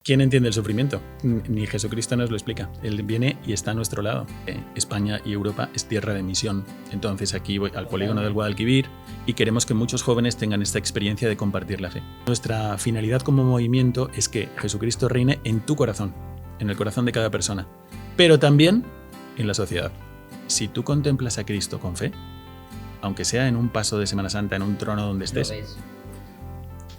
¿Quién entiende el sufrimiento? Ni Jesucristo nos lo explica. Él viene y está a nuestro lado. España y Europa es tierra de misión. Entonces aquí voy al polígono del Guadalquivir y queremos que muchos jóvenes tengan esta experiencia de compartir la fe. Nuestra finalidad como movimiento es que Jesucristo reine en tu corazón, en el corazón de cada persona, pero también en la sociedad. Si tú contemplas a Cristo con fe, aunque sea en un paso de Semana Santa, en un trono donde estés,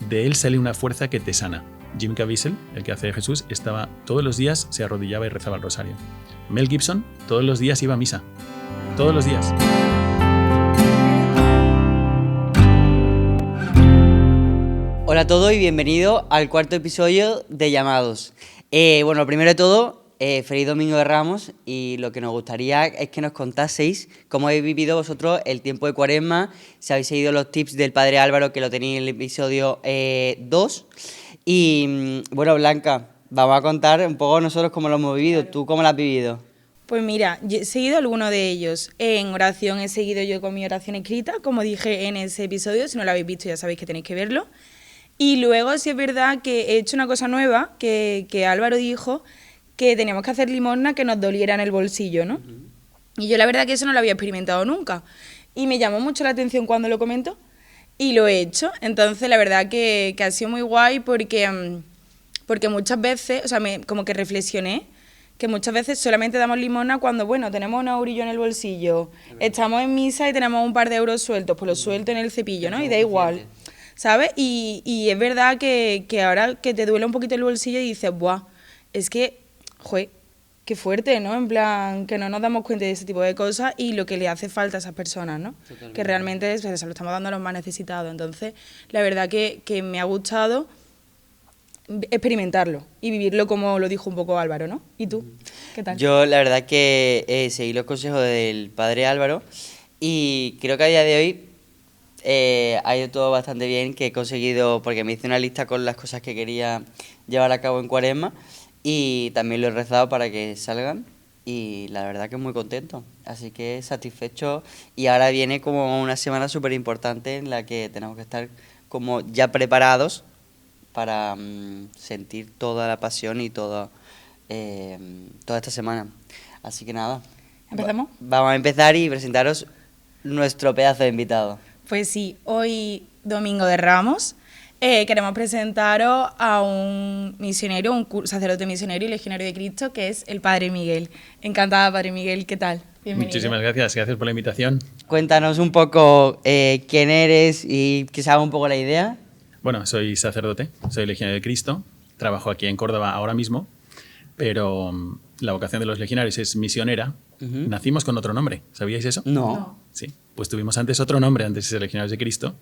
de él sale una fuerza que te sana. Jim Caviezel, el que hace de Jesús, estaba todos los días, se arrodillaba y rezaba el rosario. Mel Gibson todos los días iba a misa. Todos los días. Hola a todos y bienvenidos al cuarto episodio de Llamados. Bueno, primero de todo, feliz Domingo de Ramos, y lo que nos gustaría es que nos contaseis cómo habéis vivido vosotros el tiempo de Cuaresma, si habéis seguido los tips del Padre Álvaro, que lo tenéis en el episodio 2. Y bueno, Blanca, vamos a contar un poco nosotros cómo lo hemos vivido. Claro. ¿Tú cómo lo has vivido? Pues mira, yo he seguido alguno de ellos. En oración he seguido yo con mi oración escrita, como dije en ese episodio. Si no lo habéis visto ya sabéis que tenéis que verlo. Y luego sí es verdad que he hecho una cosa nueva, que Álvaro dijo que teníamos que hacer limosna que nos doliera en el bolsillo, ¿no? Y yo la verdad que eso no lo había experimentado nunca. Y me llamó mucho la atención cuando lo comentó. Y lo he hecho. Entonces la verdad que ha sido muy guay porque muchas veces, o sea, como que reflexioné que muchas veces solamente damos limosna cuando, bueno, tenemos un eurillo en el bolsillo, estamos en misa y tenemos un par de euros sueltos, pues lo suelto en el cepillo, ¿no? Y da igual, ¿sabes? Y es verdad que ahora que te duele un poquito el bolsillo y dices, ¡buah! Es que, joder, qué fuerte, ¿no? En plan, que no nos damos cuenta de ese tipo de cosas y lo que le hace falta a esas personas, ¿no? Totalmente. Que realmente se lo estamos dando a los más necesitados. Entonces, la verdad que me ha gustado experimentarlo y vivirlo como lo dijo un poco Álvaro, ¿no? ¿Y tú? ¿Qué tal? Yo, la verdad que seguí los consejos del Padre Álvaro y creo que a día de hoy ha ido todo bastante bien, que he conseguido, porque me hice una lista con las cosas que quería llevar a cabo en Cuaresma, y también lo he rezado para que salgan y la verdad que muy contento, así que satisfecho. Y ahora viene como una semana súper importante en la que tenemos que estar como ya preparados para sentir toda la pasión y toda esta semana. Así que nada, ¿empezamos? Vamos a empezar y presentaros nuestro pedazo de invitado. Pues sí, hoy Domingo de Ramos queremos presentaros a un misionero, un sacerdote misionero y legionario de Cristo, que es el Padre Miguel. Encantada, Padre Miguel, ¿qué tal? Bienvenido. Muchísimas gracias por la invitación. Cuéntanos un poco quién eres y que se haga un poco la idea. Bueno, soy sacerdote, soy legionario de Cristo, trabajo aquí en Córdoba ahora mismo, pero la vocación de los legionarios es misionera. Uh-huh. Nacimos con otro nombre, ¿sabíais eso? No. Sí, pues tuvimos antes otro nombre, antes de ser legionarios de Cristo,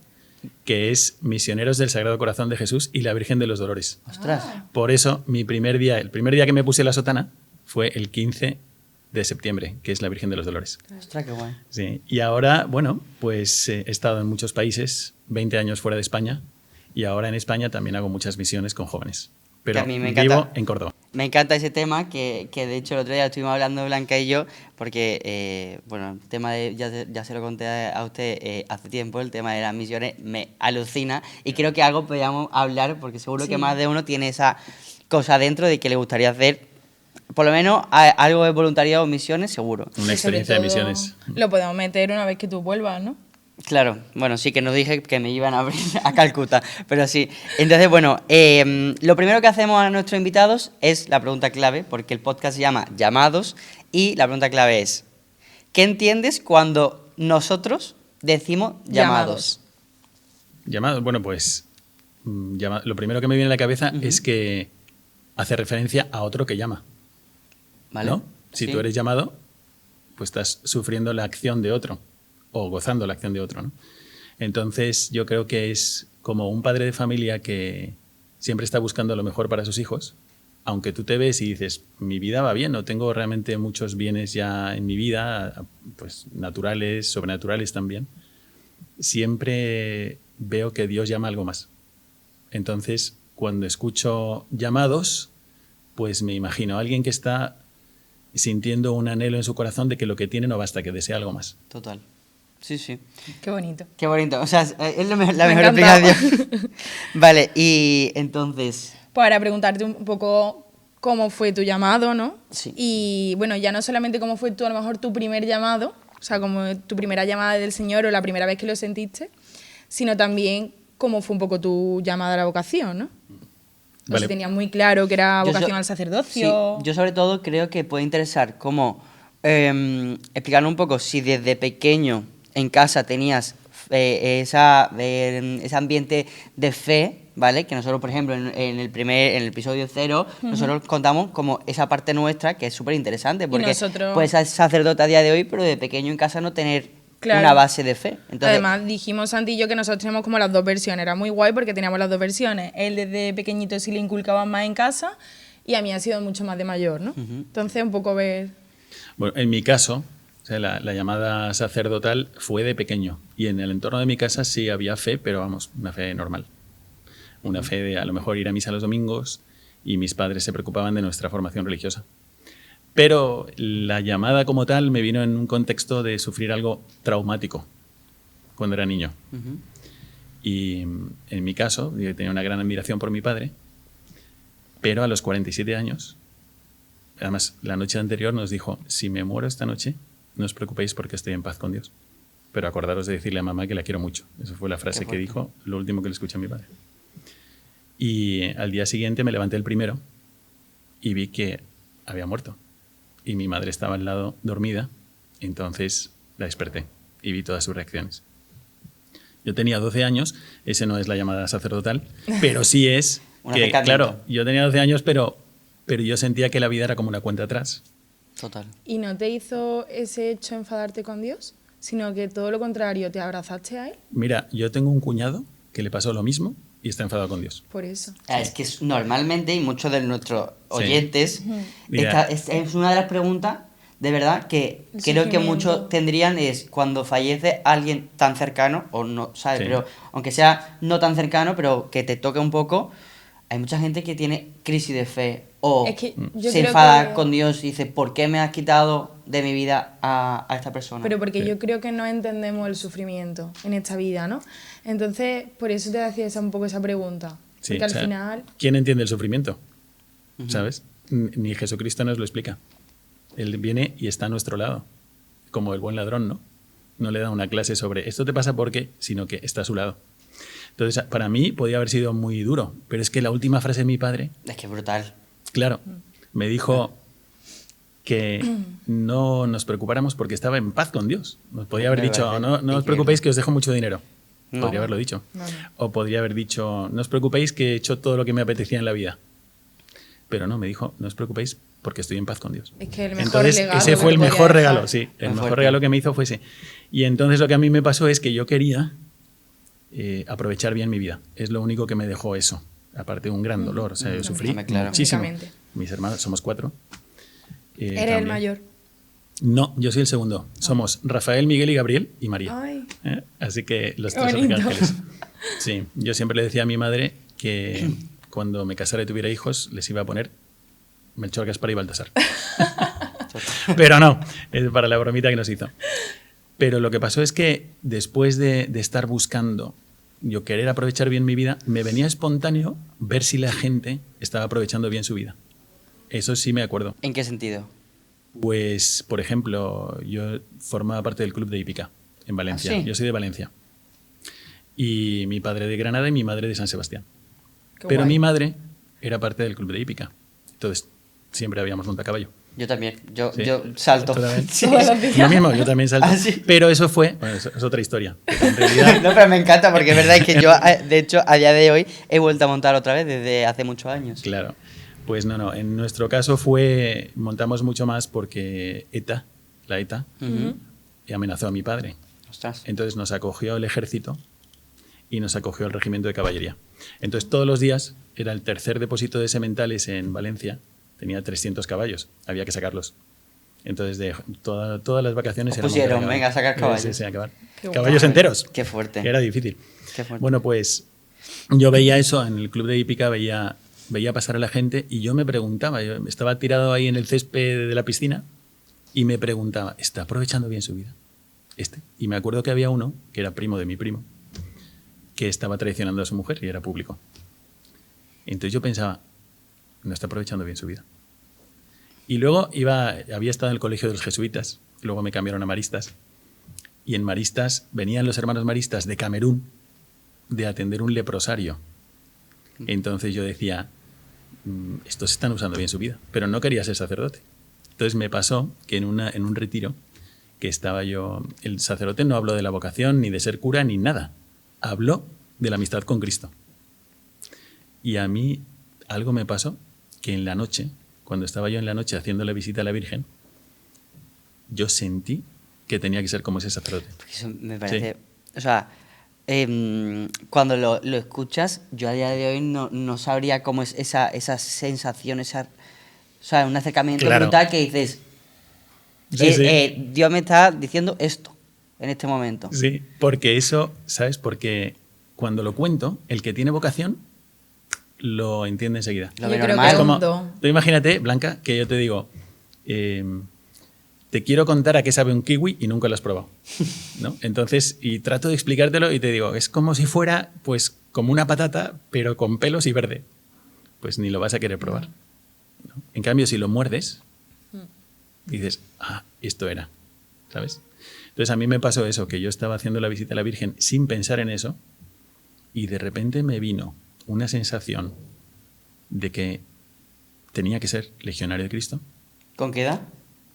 que es Misioneros del Sagrado Corazón de Jesús y la Virgen de los Dolores. ¡Ostras! Por eso, el primer día que me puse la sotana fue el 15 de septiembre, que es la Virgen de los Dolores. ¡Ostras, qué guay! Sí, y ahora, bueno, pues he estado en muchos países, 20 años fuera de España, y ahora en España también hago muchas misiones con jóvenes. Pero vivo en Córdoba. Me encanta ese tema, que de hecho el otro día estuvimos hablando Blanca y yo, porque, bueno, el tema ya se lo conté a usted hace tiempo, el tema de las misiones me alucina y creo que algo podríamos hablar, porque seguro que más de uno tiene esa cosa dentro de que le gustaría hacer, por lo menos algo de voluntariado o misiones, seguro. Una experiencia de misiones. Lo podemos meter una vez que tú vuelvas, ¿no? Claro, bueno, sí que nos dije que me iban a abrir a Calcuta, pero sí. Entonces, bueno, lo primero que hacemos a nuestros invitados es la pregunta clave, porque el podcast se llama Llamados, y la pregunta clave es, ¿qué entiendes cuando nosotros decimos llamados? Llamados, bueno, pues lo primero que me viene a la cabeza es que hace referencia a otro que llama. ¿Vale? ¿No? Si tú eres llamado, pues estás sufriendo la acción de otro, o gozando la acción de otro, ¿no? Entonces yo creo que es como un padre de familia que siempre está buscando lo mejor para sus hijos, aunque tú te ves y dices, mi vida va bien, no tengo realmente muchos bienes ya en mi vida, pues naturales, sobrenaturales también, siempre veo que Dios llama algo más. Entonces, cuando escucho llamados, pues me imagino a alguien que está sintiendo un anhelo en su corazón de que lo que tiene no basta, que desea algo más. Total. Sí, sí. Qué bonito. Qué bonito. O sea, es la mejor explicación. Vale, y entonces... para preguntarte un poco cómo fue tu llamado, ¿no? Sí. Y bueno, ya no solamente cómo fue a lo mejor tu primer llamado, o sea, como tu primera llamada del Señor o la primera vez que lo sentiste, sino también cómo fue un poco tu llamada a la vocación, ¿no? No sé Vale. si tenías muy claro que era Yo vocación so- al sacerdocio. Sí, yo sobre todo creo que puede interesar cómo explicar un poco si desde pequeño en casa tenías ese ambiente de fe, ¿vale? Que nosotros, por ejemplo, en el episodio 0, nosotros contamos como esa parte nuestra que es súper interesante, porque nosotros- puedes ser sacerdote a día de hoy, pero de pequeño en casa no tener Claro. una base de fe. Entonces, Además, dijimos Santi y yo que nosotros teníamos como las dos versiones. Era muy guay porque teníamos las dos versiones. Él desde pequeñito sí le inculcaban más en casa y a mí ha sido mucho más de mayor, ¿no? Entonces, un poco ver... Bueno, en mi caso, o sea, la llamada sacerdotal fue de pequeño. Y en el entorno de mi casa sí había fe, pero vamos, una fe normal. Una fe de a lo mejor ir a misa los domingos y mis padres se preocupaban de nuestra formación religiosa. Pero la llamada como tal me vino en un contexto de sufrir algo traumático cuando era niño. Y en mi caso, yo tenía una gran admiración por mi padre, pero a los 47 años, además la noche anterior nos dijo, si me muero esta noche, no os preocupéis porque estoy en paz con Dios. Pero acordaros de decirle a mamá que la quiero mucho. Esa fue la frase que dijo, lo último que le escuché a mi padre. Y al día siguiente me levanté el primero y vi que había muerto. Y mi madre estaba al lado dormida, entonces la desperté y vi todas sus reacciones. Yo tenía 12 años, ese no es la llamada sacerdotal, pero sí es Un que, acercamiento. claro, yo tenía 12 años, pero yo sentía que la vida era como una cuenta atrás. total. ¿Y no te hizo ese hecho enfadarte con Dios? Sino que todo lo contrario, te abrazaste a Él Mira, yo tengo un cuñado que le pasó lo mismo y está enfadado con Dios. por eso. Es que normalmente, y muchos de nuestros oyentes, Mira. es una de las preguntas, de verdad, que El creo que sufrimiento. muchos tendrían es cuando fallece alguien tan cercano, o no, ¿sabes? Sí. Pero aunque sea no tan cercano, pero que te toque un poco, hay mucha gente que tiene crisis de fe o Es que yo se creo enfada que- con Dios y dice, ¿por qué me has quitado de mi vida a esta persona? Pero porque Sí. yo creo que no entendemos el sufrimiento en esta vida, ¿no? Entonces, por eso te hacía un poco esa pregunta. Sí, Porque al o sea, final... ¿quién entiende el sufrimiento? ¿Sabes? Ni Jesucristo nos lo explica. Él viene y está a nuestro lado, como el buen ladrón, ¿no? No le da una clase sobre esto te pasa porque, sino que está a su lado. Entonces, para mí podía haber sido muy duro, pero es que la última frase de mi padre, Es que es brutal. claro, me dijo que no nos preocupáramos porque estaba en paz con Dios. Nos podría haber De dicho, verdad, no os increíble. preocupéis que os dejo mucho dinero. No. Podría haberlo dicho. No, no. O podría haber dicho, no os preocupéis que he hecho todo lo que me apetecía en la vida. Pero no, me dijo, no os preocupéis porque estoy en paz con Dios. Es que el mejor Entonces, legado ese que fue el te podía mejor dejar. regalo, sí. El Muy mejor fuerte. regalo que me hizo fue ese. Y entonces lo que a mí me pasó es que yo quería aprovechar bien mi vida. Es lo único que me dejó eso. Aparte de un gran dolor. O sea, yo sufrí Hombre, claro. muchísimo. Lógicamente. Mis hermanos, somos 4. Eres el también. mayor. No, yo soy el segundo. Somos Rafael, Miguel y Gabriel y María. Ay. Así que los Qué tres bonito. arcángeles. Sí, yo siempre le decía a mi madre que cuando me casara y tuviera hijos les iba a poner Melchor, Gaspar y Baltasar. Pero no, es para la bromita que nos hizo. Pero lo que pasó es que después de estar buscando, yo querer aprovechar bien mi vida, me venía espontáneo ver si la gente estaba aprovechando bien su vida. Eso sí me acuerdo. ¿En qué sentido? Pues, por ejemplo, yo formaba parte del club de hípica en Valencia. ¿Ah, sí? Yo soy de Valencia. Y mi padre de Granada y mi madre de San Sebastián. Qué Pero guay. mi madre era parte del club de hípica. Entonces, siempre habíamos montado a caballo. Yo también. Yo, Sí. yo salto. ¿Tú también? Sí. Todos los días. Lo mismo, yo también salto. ¿Ah, sí? Pero eso fue, bueno, eso es otra historia. Pero en realidad, No, pero me encanta porque es verdad que yo, de hecho, a día de hoy he vuelto a montar otra vez desde hace muchos años. claro. Pues no, en nuestro caso montamos mucho más porque la ETA, Ujú. amenazó a mi padre. Ostras. Entonces nos acogió el ejército y nos acogió el regimiento de caballería. Entonces todos los días era el tercer depósito de sementales en Valencia, tenía 300 caballos, había que sacarlos. Entonces todas las vacaciones Os eran pusieron, montar venga, a sacar caballos. Sí, acabar. Qué Caballos guay. enteros. Qué fuerte. Era difícil. Qué fuerte. Bueno, pues yo veía eso en el club de hípica, veía pasar a la gente y yo me preguntaba, yo estaba tirado ahí en el césped de la piscina y me preguntaba, ¿está aprovechando bien su vida? Y me acuerdo que había uno, que era primo de mi primo, que estaba traicionando a su mujer y era público. Entonces yo pensaba, no está aprovechando bien su vida. Y luego había estado en el colegio de los jesuitas, luego me cambiaron a maristas, y en maristas venían los hermanos maristas de Camerún de atender un leprosario. Entonces yo decía, estos están usando bien su vida, pero no quería ser sacerdote. Entonces me pasó que en un retiro que estaba yo, el sacerdote no habló de la vocación, ni de ser cura, ni nada. Habló de la amistad con Cristo. Y a mí algo me pasó que en la noche, cuando estaba yo en la noche haciendo la visita a la Virgen, yo sentí que tenía que ser como ese sacerdote. Eso me parece... Sí. O sea, cuando lo escuchas, yo a día de hoy no sabría cómo es esa sensación, o sea, un acercamiento Claro. brutal que dices, Sí, sí. Dios me está diciendo esto en este momento. Sí, porque eso, ¿sabes? Porque cuando lo cuento, el que tiene vocación lo entiende enseguida. Lo Yo ve creo normal. que Es como, un don. tú imagínate, Blanca, que yo te digo, te quiero contar a qué sabe un kiwi y nunca lo has probado, ¿no? Entonces, y trato de explicártelo y te digo, es como si fuera, pues, como una patata, pero con pelos y verde. Pues ni lo vas a querer probar, ¿no? En cambio, si lo muerdes, dices, esto era, ¿sabes? Entonces a mí me pasó eso, que yo estaba haciendo la visita a la Virgen sin pensar en eso y de repente me vino una sensación de que tenía que ser legionario de Cristo. ¿Con qué edad?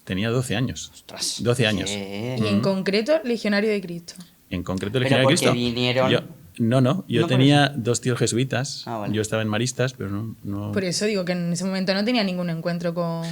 Tenía 12 años. Ostras. 12 años. ¿Qué? Y en concreto, Legionario de Cristo. En concreto, Pero legionario de porque Cristo. vinieron... Yo No por tenía 2 tíos jesuitas. Ah, vale. Yo estaba en maristas, pero no... Por eso digo que en ese momento no tenía ningún encuentro con...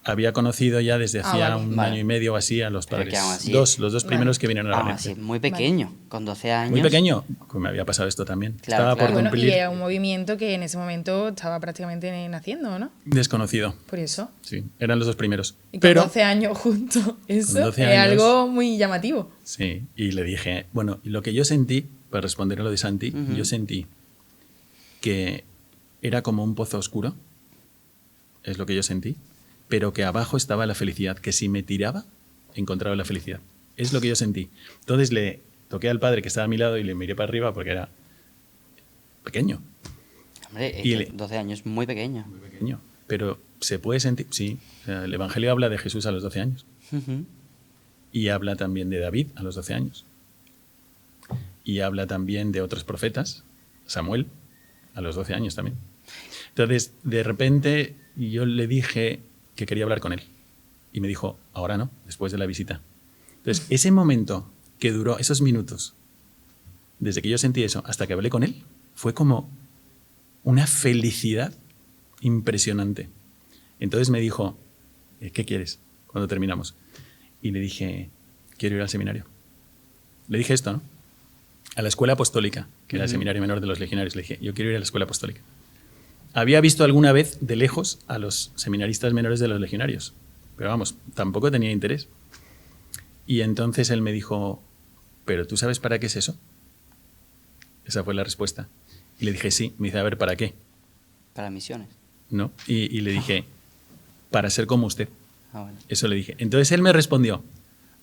Había conocido ya desde hacía vale. un Vale. año y medio o así a los Pero padres. que aún así- Los dos primeros Vale. que vinieron a la Aún Valencia. así, muy pequeño, con 12 años. Muy pequeño, pues me había pasado esto también. Claro, Estaba claro. por Bueno, y cumplir era un movimiento que en ese momento estaba prácticamente naciendo, ¿no? desconocido. Por eso. Sí, eran los 2 primeros. Y con Pero 12 años juntos, eso 12 es años. algo muy llamativo. sí, y le dije, bueno, y lo que yo sentí, para responder a lo de Santi, Ujú. yo sentí que era como un pozo oscuro, es lo que yo sentí, pero que abajo estaba la felicidad, que si me tiraba, encontraba la felicidad. Es lo que yo sentí. Entonces le toqué al padre que estaba a mi lado y le miré para arriba porque era pequeño, Hombre, es Y que le- 12 años, muy pequeño. muy pequeño, pero se puede sentir, sí, o sea, el Evangelio habla de Jesús a los 12 años Ujú. y habla también de David a los 12 años y habla también de otros profetas, Samuel a los 12 años también. Entonces, de repente yo le dije que quería hablar con él y me dijo, ahora no, después de la visita. Entonces, ese momento que duró, esos minutos, desde que yo sentí eso hasta que hablé con él, fue como una felicidad impresionante. Entonces me dijo, ¿qué quieres cuando terminamos? Y le dije, quiero ir al seminario. Le dije esto, ¿no? A la escuela apostólica, que era el seminario menor de los legionarios. Le dije, yo quiero ir a la escuela apostólica. Había visto alguna vez de lejos a los seminaristas menores de los legionarios, pero vamos, tampoco tenía interés. Y entonces él me dijo, ¿pero tú sabes para qué es eso? Esa fue la respuesta. Y le dije, sí. Me dice, a ver, ¿para qué? Para misiones. ¿No? Y le dije, para ser como usted. Ah, bueno. Eso le dije. Entonces él me respondió,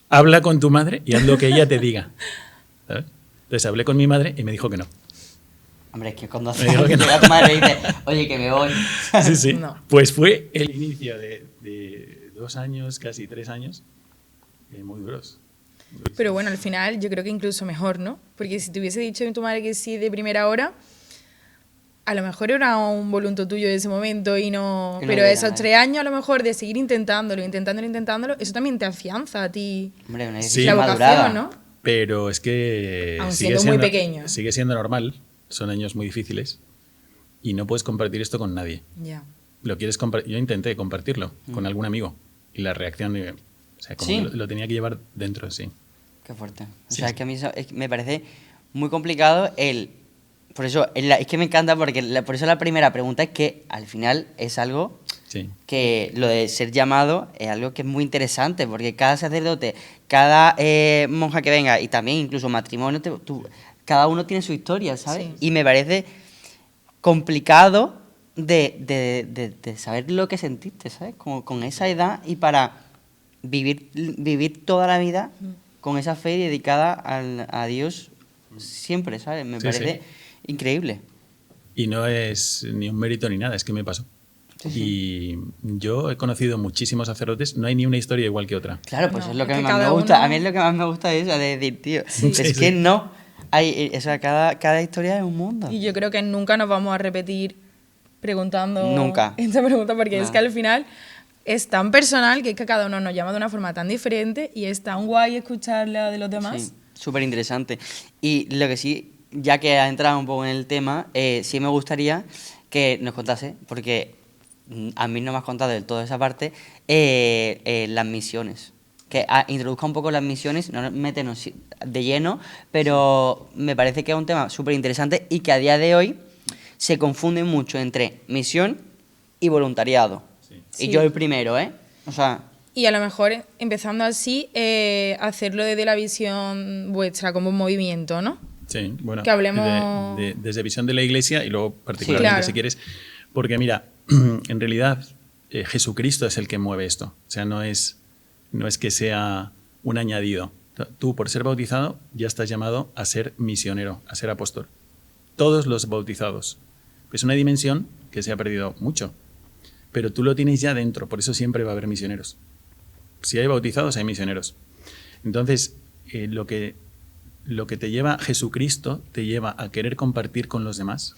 habla con tu madre y haz lo que ella te diga. ¿Sabes? Entonces hablé con mi madre y me dijo que no. Hombre, es que cuando Me dijo que no. llega tu madre y dice, oye, que me voy. Sí, sí. No. Pues fue el inicio de 2 años, casi 3 años, muy duros. Pero bueno, al final yo creo que incluso mejor, ¿no? Porque si te hubiese dicho tu madre que sí de primera hora, a lo mejor era un volunto tuyo de ese momento y no... Y no Pero hubiera esos nada. 3 años a lo mejor de seguir intentándolo, eso también te afianza a ti. Hombre, una Sí. decisión La madurada. vocación, ¿no? Pero es que Aun siendo muy pequeño. sigue siendo normal, son años muy difíciles y no puedes compartir esto con nadie. Ya. Lo quieres yo intenté compartirlo con algún amigo y la reacción, o sea, como Sí. que lo tenía que llevar dentro, sí. Qué fuerte. O Sí, sea, sí. es que a mí me parece muy complicado el... Por eso, es que me encanta porque por eso la primera pregunta es que al final es algo Sí. que lo de ser llamado es algo que es muy interesante porque cada sacerdote, cada monja que venga y también incluso matrimonio, cada uno tiene su historia, ¿sabes? Sí. Y me parece complicado de saber lo que sentiste, ¿sabes? Como con esa edad y para vivir toda la vida con esa fe dedicada a Dios siempre, ¿sabes? Me Sí, parece sí. increíble. Y no es ni un mérito ni nada, es que me pasó. Y yo he conocido muchísimos sacerdotes, no hay ni una historia igual que otra. Claro, pues No, es lo que es que más me cada gusta. uno- A mí es lo que más me gusta de eso, de decir, tío, Sí. es que no. Hay, o sea, cada historia es un mundo. Y yo creo que nunca nos vamos a repetir preguntando Nunca. esta pregunta porque es Claro. que al final es tan personal que es que cada uno nos llama de una forma tan diferente y es tan guay escuchar la de los demás. Sí, súper interesante. Y lo que sí, ya que has entrado un poco en el tema, sí me gustaría que nos contase, porque a mí no me has contado del todo esa parte, las misiones. Que introduzca un poco las misiones, no nos meternos de lleno, pero me parece que es un tema súper interesante y que a día de hoy se confunde mucho entre misión y voluntariado. Y Sí. yo el primero, ¿eh? O sea, Y a lo mejor empezando así, hacerlo desde la visión vuestra como un movimiento, ¿no? Sí, bueno, Que hablemos- desde visión de la Iglesia y luego particularmente, Claro. si quieres, porque mira, en realidad Jesucristo es el que mueve esto, o sea, no es que sea un añadido. Tú, por ser bautizado, ya estás llamado a ser misionero, a ser apóstol. Todos los bautizados. Es una dimensión que se ha perdido mucho, pero tú lo tienes ya dentro, por eso siempre va a haber misioneros. Si hay bautizados, hay misioneros. Entonces, lo que te lleva Jesucristo, te lleva a querer compartir con los demás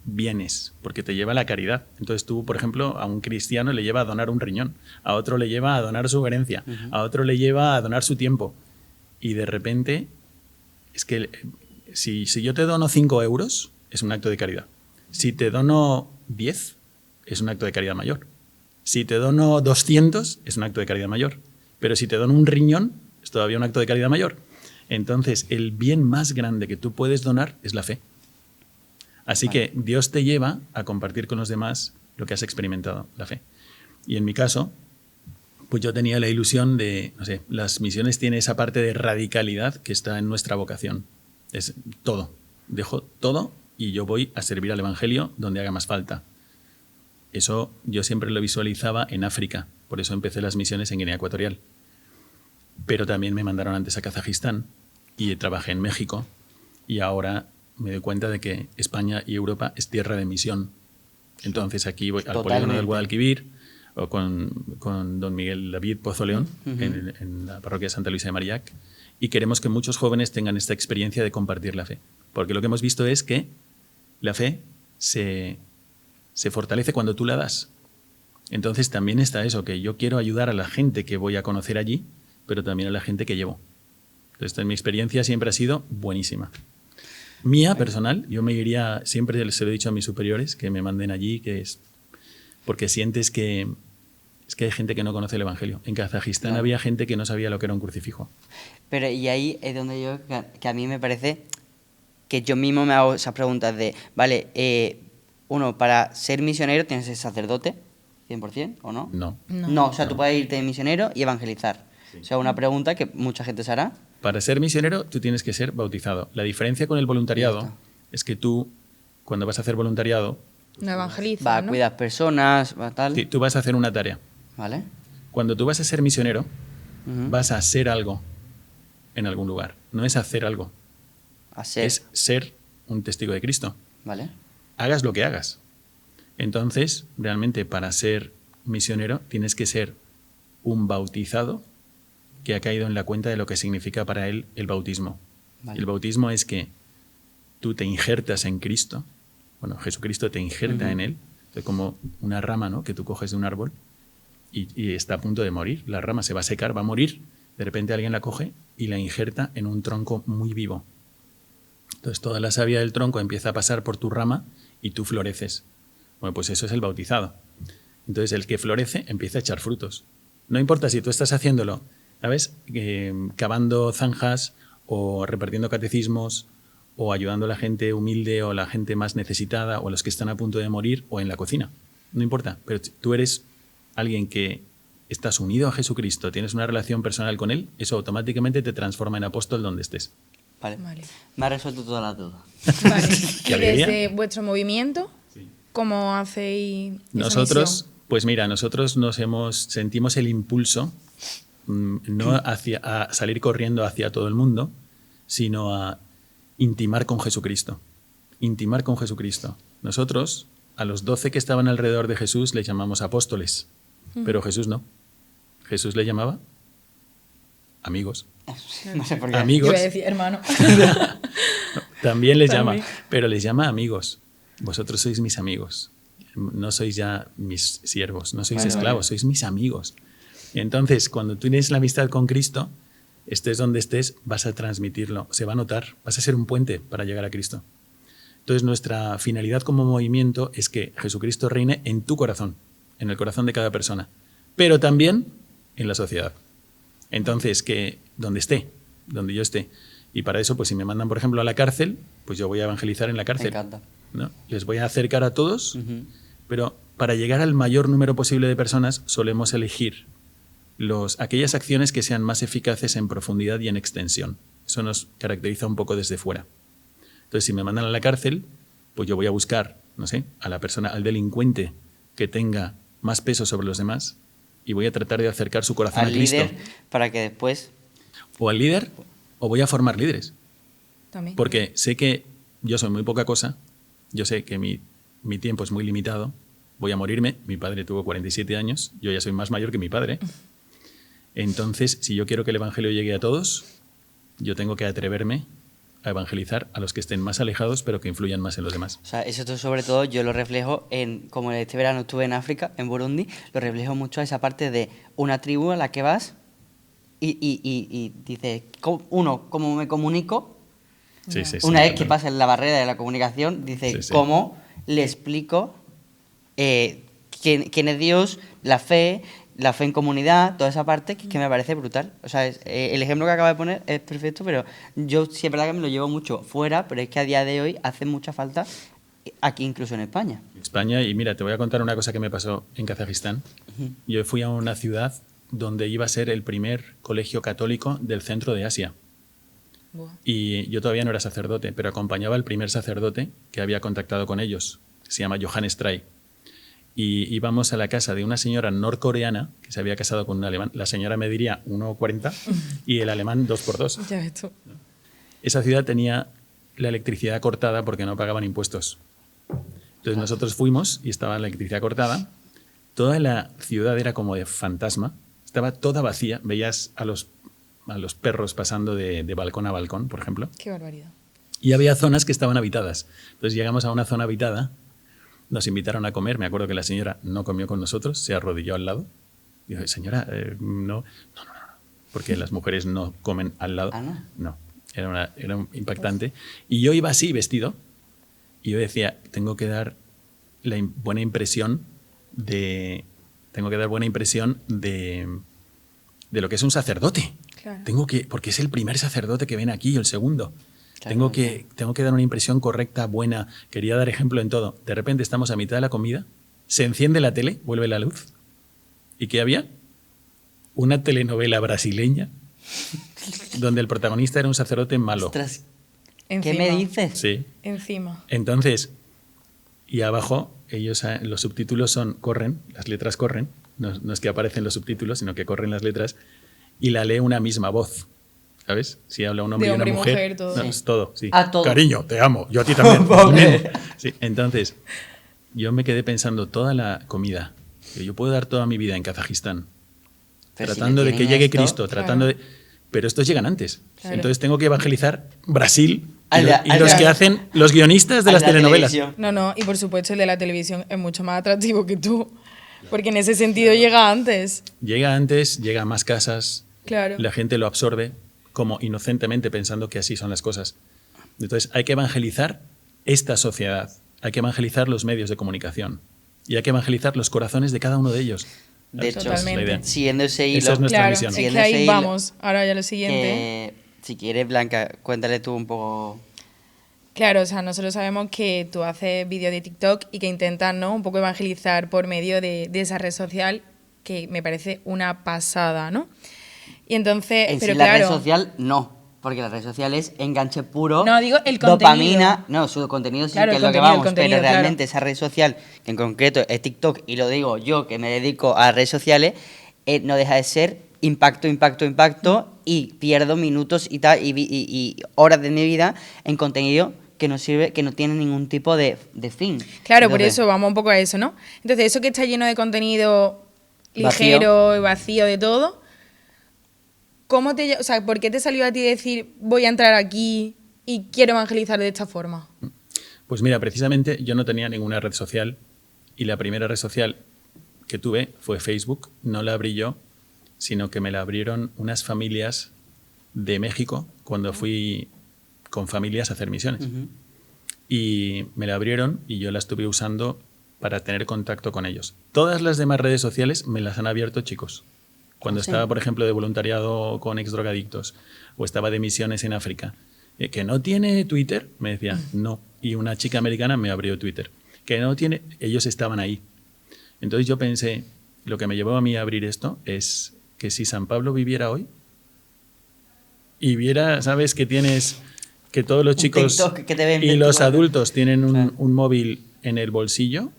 bienes, porque te lleva a la caridad. Entonces tú, por ejemplo, a un cristiano le lleva a donar un riñón, a otro le lleva a donar su herencia, a otro le lleva a donar su tiempo. Y de repente, es que si yo te dono 5 euros, es un acto de caridad. Si te dono 10, es un acto de caridad mayor. Si te dono 200, es un acto de caridad mayor. Pero si te dono un riñón, es todavía un acto de caridad mayor. Entonces, el bien más grande que tú puedes donar es la fe. Así que Dios te lleva a compartir con los demás lo que has experimentado, la fe. Y en mi caso, pues yo tenía la ilusión de, no sé, las misiones tienen esa parte de radicalidad que está en nuestra vocación. Es todo. Dejo todo y yo voy a servir al Evangelio donde haga más falta. Eso yo siempre lo visualizaba en África, por eso empecé las misiones en Guinea Ecuatorial. Pero también me mandaron antes a Kazajistán y trabajé en México y ahora me doy cuenta de que España y Europa es tierra de misión. Entonces aquí voy al polígono del Totalmente. Guadalquivir o con don Miguel David Pozo León en la parroquia de Santa Luisa de Marillac y queremos que muchos jóvenes tengan esta experiencia de compartir la fe. Porque lo que hemos visto es que la fe se fortalece cuando tú la das. Entonces también está eso, que yo quiero ayudar a la gente que voy a conocer allí, pero también a la gente que llevo. Entonces, mi experiencia siempre ha sido buenísima. Mía, personal, yo me iría, siempre les he dicho a mis superiores que me manden allí, que es porque sientes que es que hay gente que no conoce el Evangelio. En Kazajistán Claro. había gente que no sabía lo que era un crucifijo. pero y ahí es donde yo, que a mí me parece que yo mismo me hago esas preguntas de, vale, uno, para ser misionero tienes que ser sacerdote, 100%, ¿o no? No. No, o sea, tú puedes irte de misionero y evangelizar. O sea, una pregunta que mucha gente se hará. Para ser misionero, tú tienes que ser bautizado. La diferencia con el Ya voluntariado está. es que tú, cuando vas a hacer voluntariado, No evangeliza, Va a ¿no? cuidar personas, va a tal. tú vas a hacer una tarea. ¿Vale? Cuando tú vas a ser misionero, Ujú. vas a hacer algo en algún lugar. No es hacer algo, A ser. es ser un testigo de Cristo. ¿Vale? Hagas lo que hagas. Entonces, realmente para ser misionero tienes que ser un bautizado que ha caído en la cuenta de lo que significa para él el bautismo. Vale. El bautismo es que tú te injertas en Cristo. Bueno, Jesucristo te injerta en él. Es como una rama, ¿no?, que tú coges de un árbol y está a punto de morir. La rama se va a secar, va a morir. De repente alguien la coge y la injerta en un tronco muy vivo. Entonces toda la savia del tronco empieza a pasar por tu rama y tú floreces. Bueno, pues eso es el bautizado. Entonces el que florece empieza a echar frutos. No importa si tú estás haciéndolo, ¿sabes?, cavando zanjas o repartiendo catecismos o ayudando a la gente humilde o a la gente más necesitada o a los que están a punto de morir o en la cocina. No importa, pero tú eres alguien que estás unido a Jesucristo, tienes una relación personal con Él, eso automáticamente te transforma en apóstol donde estés. Vale. Vale. Me ha resuelto todas las dudas. Vale. Qué Y alegría. desde vuestro movimiento, ¿cómo hacéis esa Nosotros, misión? pues mira, nosotros sentimos el impulso no a salir corriendo hacia todo el mundo, sino a intimar con Jesucristo. Intimar con Jesucristo. Nosotros a los 12 que estaban alrededor de Jesús les llamamos apóstoles, pero Jesús no. Jesús le llamaba amigos. No sé por qué. Amigos. Iba a decir hermano. También les llama, También. pero les llama amigos. Vosotros sois mis amigos. No sois ya mis siervos, no sois Vale, esclavos, sois mis amigos. Entonces, cuando tú tienes la amistad con Cristo, estés donde estés, vas a transmitirlo, se va a notar, vas a ser un puente para llegar a Cristo. Entonces, nuestra finalidad como movimiento es que Jesucristo reine en tu corazón, en el corazón de cada persona, pero también en la sociedad. Entonces, que donde esté, donde yo esté. Y para eso, pues si me mandan, por ejemplo, a la cárcel, pues yo voy a evangelizar en la Me cárcel. encanta. ¿No? Les voy a acercar a todos, Ujú. pero para llegar al mayor número posible de personas solemos elegir aquellas acciones que sean más eficaces en profundidad y en extensión. Eso nos caracteriza un poco desde fuera. Entonces, si me mandan a la cárcel, pues yo voy a buscar, no sé, a la persona, al delincuente que tenga más peso sobre los demás y voy a tratar de acercar su corazón Al a Cristo. líder, para que después... O al líder, o voy a formar líderes. También. Porque sé que yo soy muy poca cosa, yo sé que mi tiempo es muy limitado, voy a morirme, mi padre tuvo 47 años, yo ya soy más mayor que mi padre. Entonces, si yo quiero que el Evangelio llegue a todos, yo tengo que atreverme a evangelizar a los que estén más alejados, pero que influyan más en los demás. O sea, eso sobre todo yo lo reflejo en, como este verano estuve en África, en Burundi, lo reflejo mucho a esa parte de una tribu a la que vas y dices, ¿cómo me comunico? Sí, sí, sí, Una vez que totalmente. pasa la barrera de la comunicación, dices, Sí, sí. ¿cómo le explico quién es Dios, la fe en comunidad, toda esa parte que me parece brutal? O sea, el ejemplo que acaba de poner es perfecto, pero yo sí es verdad que me lo llevo mucho fuera, pero es que a día de hoy hace mucha falta aquí, incluso en España. España, y mira, te voy a contar una cosa que me pasó en Kazajistán. Yo fui a una ciudad donde iba a ser el primer colegio católico del centro de Asia. Buah. Y yo todavía no era sacerdote, pero acompañaba al primer sacerdote que había contactado con ellos, que se llama Johann Stray. Y íbamos a la casa de una señora norcoreana que se había casado con un alemán. La señora me diría 1,40 y el alemán 2x2. Ya ves tú. Esa ciudad tenía la electricidad cortada porque no pagaban impuestos. Entonces nosotros fuimos y estaba la electricidad cortada. Toda la ciudad era como de fantasma. Estaba toda vacía. Veías a los perros pasando de balcón a balcón, por ejemplo. Qué barbaridad. Y había zonas que estaban habitadas. Entonces llegamos a una zona habitada, nos invitaron a comer. Me acuerdo que la señora no comió con nosotros, se arrodilló al lado. Dijo, señora, no, porque las mujeres no comen al lado. Ah, ¿no? No, era impactante. Y yo iba así, vestido, y yo decía, tengo que dar buena impresión de lo que es un sacerdote. Claro. Porque es el primer sacerdote que ven aquí, el segundo. Claro, Tengo que dar una impresión correcta, buena. Quería dar ejemplo en todo. De repente estamos a mitad de la comida, se enciende la tele, vuelve la luz. ¿Y qué había? Una telenovela brasileña donde el protagonista era un sacerdote malo. Ostras, ¿qué Encima. me dices? Sí. Encima. Entonces, y abajo, los subtítulos corren, las letras corren, no es que aparecen los subtítulos, sino que corren las letras, y la lee una misma voz. ¿Sabes? Si habla un hombre De y una hombre y mujer. mujer, todo. No, Sí. es todo, sí. Ah, todo. Cariño, te amo, yo a ti también. Vale. Sí, entonces, yo me quedé pensando toda la comida, que yo puedo dar toda mi vida en Kazajistán, Pero si tratando le de que tienen llegue esto, Cristo, tratando claro. de... Pero estos llegan antes. Claro. Entonces tengo que evangelizar Brasil A la- y a los la- que hacen los guionistas de a las la telenovelas. televisión. No, y por supuesto el de la televisión es mucho más atractivo que tú. Porque en ese sentido llega antes. Llega antes, llega a más casas, Claro. la gente lo absorbe como inocentemente pensando que así son las cosas. Entonces hay que evangelizar esta sociedad, hay que evangelizar los medios de comunicación y hay que evangelizar los corazones de cada uno de ellos. De Esa hecho, es la idea. siguiendo ese hilo, Esa es nuestra Claro, misión. es Siguiendo que ahí ese hilo, vamos. Ahora ya lo siguiente. que, si quieres, Blanca, cuéntale tú un poco. Claro, o sea, nosotros sabemos que tú haces vídeos de TikTok y que intentas, ¿no?, un poco evangelizar por medio de esa red social, que me parece una pasada, ¿no? Y entonces, En pero sí, la claro, red social no, porque la red social es enganche puro. No, digo el dopamina. contenido. No, su contenido sí Claro, que es el lo que contenido, el vamos, contenido, pero claro. realmente esa red social, que en concreto es TikTok, y lo digo yo que me dedico a redes sociales, no deja de ser impacto, y pierdo minutos y horas de mi vida en contenido que no sirve, que no tiene ningún tipo de fin. Claro, por Entonces, eso vamos un poco a eso, ¿no? Entonces, eso que está lleno de contenido Vacío. ligero y vacío de todo, o sea, ¿por qué te salió a ti decir voy a entrar aquí y quiero evangelizar de esta forma? Pues mira, precisamente yo no tenía ninguna red social y la primera red social que tuve fue Facebook. No la abrí yo, sino que me la abrieron unas familias de México cuando fui con familias a hacer misiones. Y me la abrieron y yo la estuve usando para tener contacto con ellos. Todas las demás redes sociales me las han abierto chicos. Cuando Sí. estaba, por ejemplo, de voluntariado con exdrogadictos o estaba de misiones en África, que no tiene Twitter, me decía, no. Y una chica americana me abrió Twitter. Que no tiene, ellos estaban ahí. Entonces yo pensé, lo que me llevó a mí a abrir esto es que si San Pablo viviera hoy y viera, sabes, que tienes, que todos los Un chicos TikTok que te ven y los 24. adultos tienen Claro. un móvil en el bolsillo,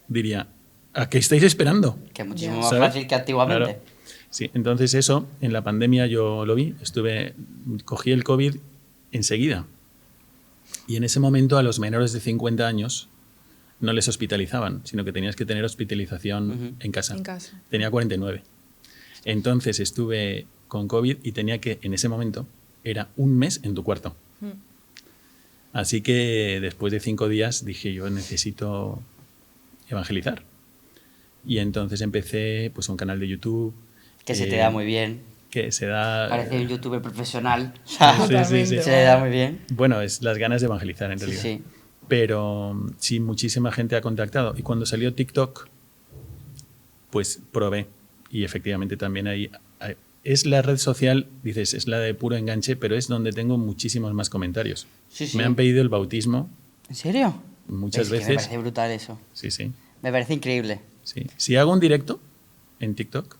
diría, ¿a qué estáis esperando? Que es muchísimo Ya. más ¿Sabes? fácil que antiguamente. Claro. Sí, entonces eso, en la pandemia yo lo vi, cogí el COVID enseguida. Y en ese momento a los menores de 50 años no les hospitalizaban, sino que tenías que tener hospitalización en casa. En casa. Tenía 49. Entonces estuve con COVID y tenía que, en ese momento, era un mes en tu cuarto. Así que después de 5 días dije, yo necesito evangelizar. Y entonces empecé pues un canal de YouTube. Que se te da muy bien. Que se da... Parece un youtuber profesional. Sí, sí, sí. Se le da muy bien. Bueno, es las ganas de evangelizar en Sí, realidad. sí. Pero sí, muchísima gente ha contactado. Y cuando salió TikTok, pues probé. Y efectivamente también es la red social, dices, es la de puro enganche, pero es donde tengo muchísimos más comentarios. Sí, sí. Me han pedido el bautismo ¿En serio? muchas Es que me veces. parece brutal eso. Sí, sí, Me parece increíble. sí. Si hago un directo en TikTok,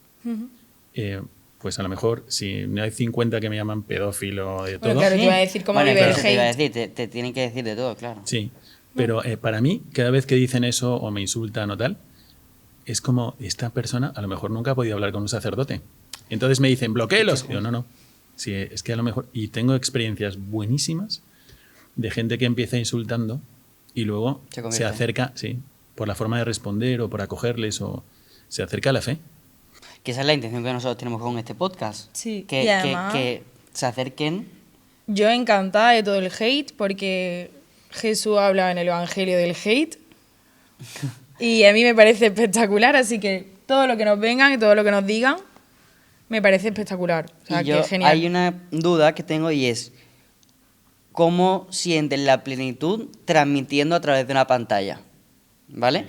pues a lo mejor, si no hay 50 que me llaman pedófilo de todo, Bueno, claro, te iba a decir cómo Bueno, vive claro, el eso te iba a hate. decir, te tienen que decir de todo, claro. sí. Pero para mí, cada vez que dicen eso o me insultan o tal, es como esta persona a lo mejor nunca ha podido hablar con un sacerdote. Entonces me dicen, bloquéelos. Yo, no, no. Sí, es que a lo mejor... Y tengo experiencias buenísimas de gente que empieza insultando y luego Se convierte. se acerca, sí, por la forma de responder o por acogerles o se acerca a la fe. Que esa es la intención que nosotros tenemos con este podcast. Sí, Que, y además- que se acerquen. Yo encantada de todo el hate porque Jesús habla en el Evangelio del hate y a mí me parece espectacular, así que todo lo que nos vengan y todo lo que nos digan me parece espectacular. O sea, Y que yo, es genial. hay una duda que tengo y es, ¿cómo sienten la plenitud transmitiendo a través de una pantalla? ¿Vale?